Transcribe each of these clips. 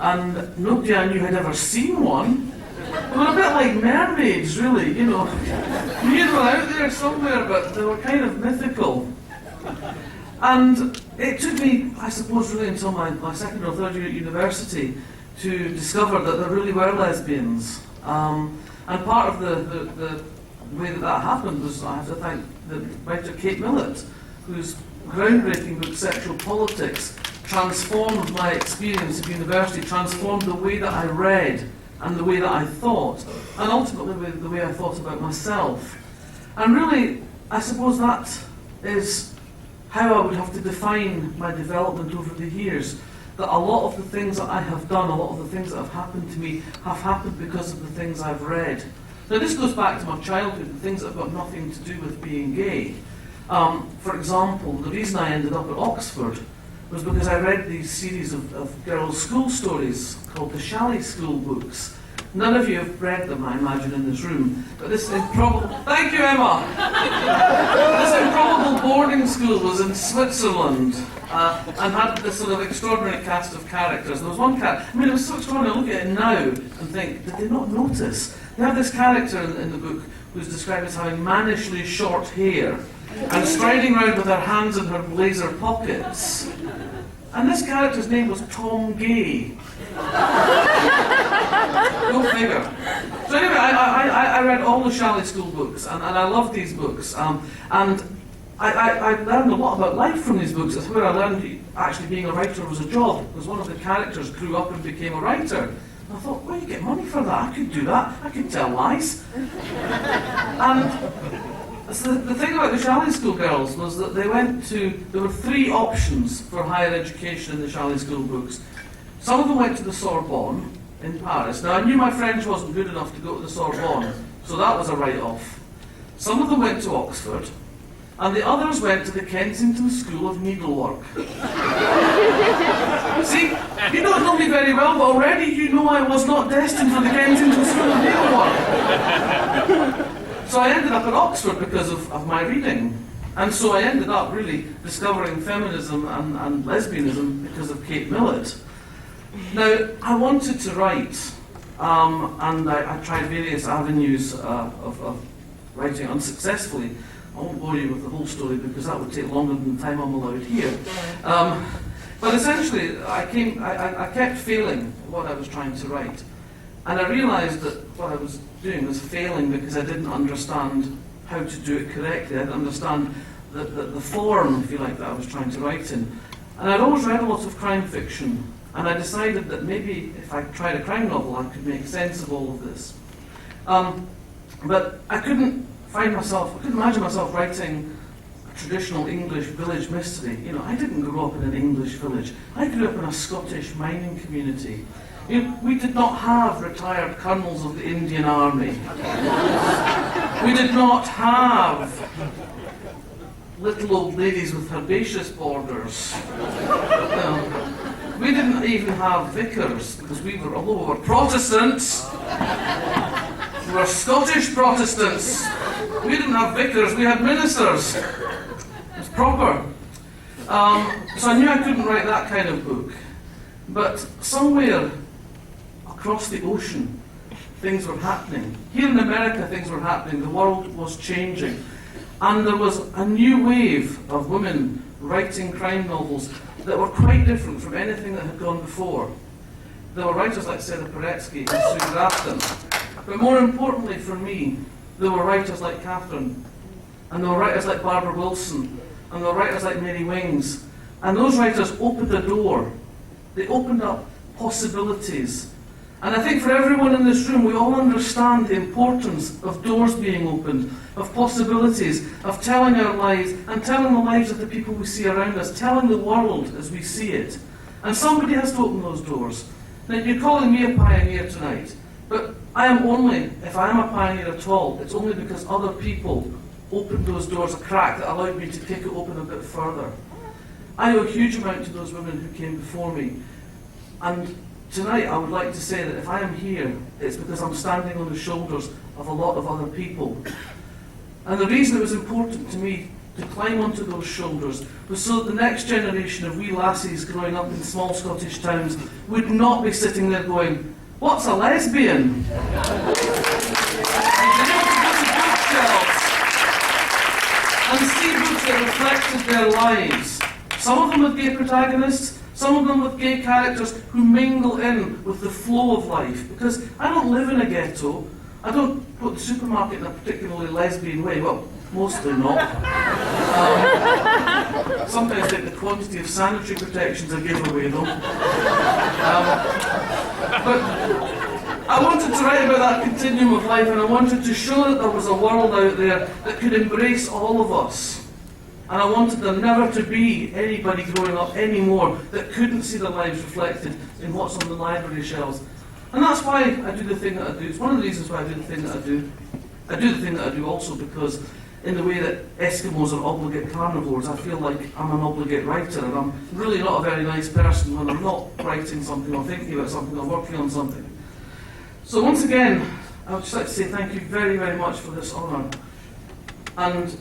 and nobody I knew had ever seen one. They were a bit like mermaids, really, you know. You knew they were out there somewhere, but they were kind of mythical. And it took me, I suppose, really until my second or third year at university to discover that there really were lesbians. And part of the way that happened was I have to thank the writer Kate Millett, whose groundbreaking book Sexual Politics transformed my experience of university, transformed the way that I read and the way that I thought, and ultimately the way I thought about myself. And really, I suppose that is how I would have to define my development over the years. That a lot of the things that I have done, a lot of the things that have happened to me, have happened because of the things I've read. Now this goes back to my childhood, the things that have got nothing to do with being gay. For example, the reason I ended up at Oxford was because I read these series of girls' school stories called the Shalley School books. None of you have read them, I imagine, in this room, but this improbable... Thank you, Emma! This improbable boarding school was in Switzerland and had this sort of extraordinary cast of characters. There was one character, I mean, it was so extraordinary, I look at it now and think, did they not notice? They have this character in the book who's described as having mannishly short hair and striding around with her hands in her blazer pockets. And this character's name was Tom Gay. Go figure. So anyway, I read all the Shalley School books, and I loved these books. And I learned a lot about life from these books. That's where I learned actually being a writer was a job, because one of the characters grew up and became a writer. And I thought, well, you get money for that. I could do that. I could tell lies. And so the thing about the Shalley School girls was that there were three options for higher education in the Shalley School books. Some of them went to the Sorbonne in Paris. Now, I knew my French wasn't good enough to go to the Sorbonne, so that was a write-off. Some of them went to Oxford, and the others went to the Kensington School of Needlework. See, you don't know me very well, but already you know I was not destined for the Kensington School of Needlework. So I ended up at Oxford because of my reading. And so I ended up really discovering feminism and lesbianism because of Kate Millett. Now, I wanted to write, and I tried various avenues of writing unsuccessfully. I won't bore you with the whole story because that would take longer than the time I'm allowed here. But essentially, I kept failing at what I was trying to write. And I realised that what I was doing was failing because I didn't understand how to do it correctly. I didn't understand the form, if you like, that I was trying to write in. And I'd always read a lot of crime fiction, and I decided that maybe if I tried a crime novel, I could make sense of all of this. But I couldn't imagine myself writing a traditional English village mystery. You know, I didn't grow up in an English village. I grew up in a Scottish mining community. You know, we did not have retired colonels of the Indian Army. We did not have little old ladies with herbaceous borders. No. We didn't even have vicars, because although we were Protestants, we were Scottish Protestants. We didn't have vicars, we had ministers. It was proper. So I knew I couldn't write that kind of book. But somewhere across the ocean, things were happening. Here in America, things were happening. The world was changing. And there was a new wave of women writing crime novels that were quite different from anything that had gone before. There were writers like Sarah Paretsky and Sue Grafton. But more importantly for me, there were writers like Catherine, and there were writers like Barbara Wilson, and there were writers like Mary Wings. And those writers opened a door. They opened up possibilities. And I think for everyone in this room, we all understand the importance of doors being opened, of possibilities, of telling our lives, and telling the lives of the people we see around us, telling the world as we see it. And somebody has to open those doors. Now, you're calling me a pioneer tonight, but I am only, if I am a pioneer at all, it's only because other people opened those doors a crack that allowed me to kick it open a bit further. I owe a huge amount to those women who came before me. And tonight I would like to say that if I am here, it's because I'm standing on the shoulders of a lot of other people. And the reason it was important to me to climb onto those shoulders, was so that the next generation of wee lassies growing up in small Scottish towns would not be sitting there going, "What's a lesbian?" And see books that reflected their lives. Some of them with gay protagonists, some of them with gay characters who mingle in with the flow of life. Because I don't live in a ghetto. I don't put the supermarket in a particularly lesbian way. Well, mostly not. Sometimes I think the quantity of sanitary protection's a giveaway though. But I wanted to write about that continuum of life, and I wanted to show that there was a world out there that could embrace all of us. And I wanted there never to be anybody growing up anymore that couldn't see their lives reflected in what's on the library shelves. And that's why I do the thing that I do. It's one of the reasons why I do the thing that I do. I do the thing that I do also because in the way that Eskimos are obligate carnivores, I feel like I'm an obligate writer, and I'm really not a very nice person when I'm not writing something or thinking about something or working on something. So once again, I would just like to say thank you very, very much for this honour. And,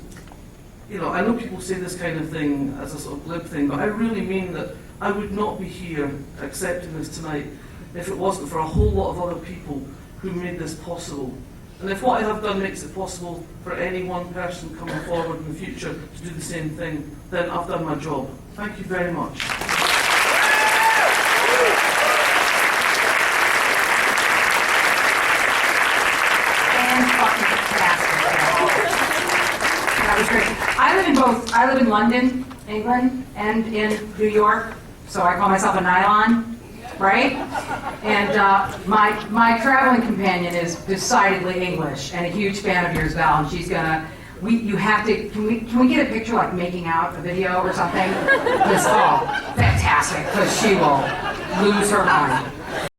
you know, I know people say this kind of thing as a sort of glib thing, but I really mean that I would not be here accepting this tonight if it wasn't for a whole lot of other people who made this possible. And if what I have done makes it possible for any one person coming forward in the future to do the same thing, then I've done my job. Thank you very much. That was great. I live in London, England, and in New York, so I call myself a nylon, right? And my traveling companion is decidedly English and a huge fan of yours, Val, and she's gonna. You have to. Can we get a picture, like making out, a video or something? Because fantastic, because she will lose her mind.